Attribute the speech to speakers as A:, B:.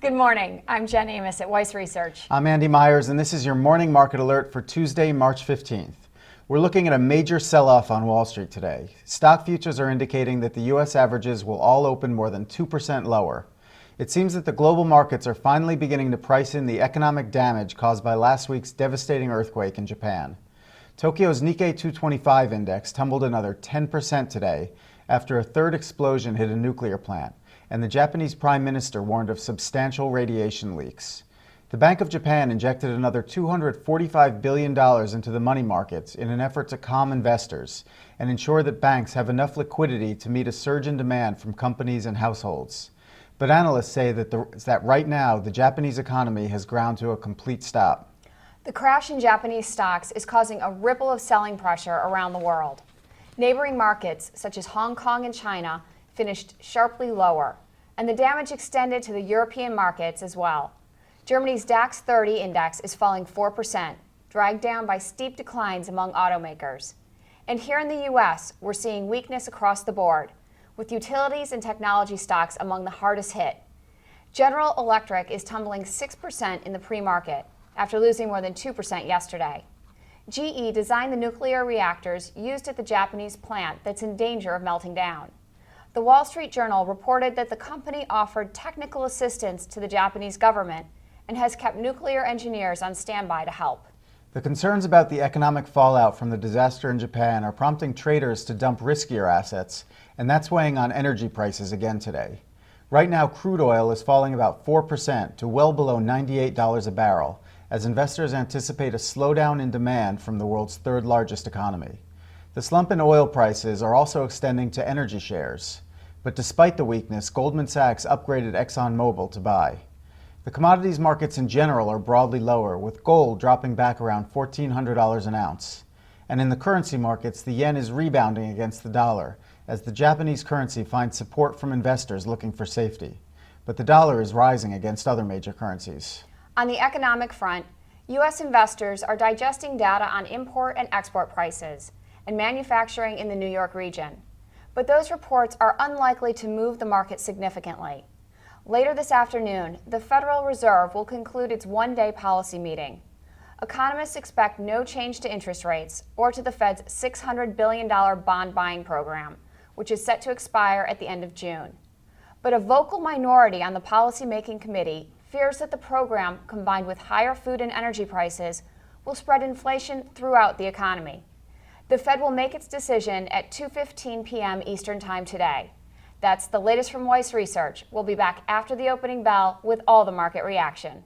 A: Good morning. I'm Jen Amos at Weiss Research.
B: I'm Andy Myers, and this is your morning market alert for Tuesday, March 15th. We're looking at a major sell-off on Wall Street today. Stock futures are indicating that the U.S. averages will all open more than 2% lower. It seems that the global markets are finally beginning to price in the economic damage caused by last week's devastating earthquake in Japan. Tokyo's Nikkei 225 index tumbled another 10% today after a third explosion hit a nuclear plant, and the Japanese Prime Minister warned of substantial radiation leaks. The Bank of Japan injected another $245 billion into the money markets in an effort to calm investors and ensure that banks have enough liquidity to meet a surge in demand from companies and households. But analysts say that right now the Japanese economy has ground to a complete stop.
A: The crash in Japanese stocks is causing a ripple of selling pressure around the world. Neighboring markets, such as Hong Kong and China, finished sharply lower, and the damage extended to the European markets as well. Germany's DAX 30 index is falling 4%, dragged down by steep declines among automakers. And here in the U.S., we're seeing weakness across the board, with utilities and technology stocks among the hardest hit. General Electric is tumbling 6% in the pre-market, after losing more than 2% yesterday. GE designed the nuclear reactors used at the Japanese plant that's in danger of melting down. The Wall Street Journal reported that the company offered technical assistance to the Japanese government and has kept nuclear engineers on standby to help.
B: The concerns about the economic fallout from the disaster in Japan are prompting traders to dump riskier assets, and that's weighing on energy prices again today. Right now, crude oil is falling about 4% to well below $98 a barrel, as investors anticipate a slowdown in demand from the world's third largest economy. The slump in oil prices are also extending to energy shares. But despite the weakness, Goldman Sachs upgraded ExxonMobil to buy. The commodities markets in general are broadly lower, with gold dropping back around $1,400 an ounce. And in the currency markets, the yen is rebounding against the dollar, as the Japanese currency finds support from investors looking for safety. But the dollar is rising against other major currencies.
A: On the economic front, U.S. investors are digesting data on import and export prices and manufacturing in the New York region. But those reports are unlikely to move the market significantly. Later this afternoon, the Federal Reserve will conclude its one-day policy meeting. Economists expect no change to interest rates or to the Fed's $600 billion bond buying program, which is set to expire at the end of June. But a vocal minority on the policymaking committee fears that the program, combined with higher food and energy prices, will spread inflation throughout the economy. The Fed will make its decision at 2:15 p.m. Eastern Time today. That's the latest from Weiss Research. We'll be back after the opening bell with all the market reaction.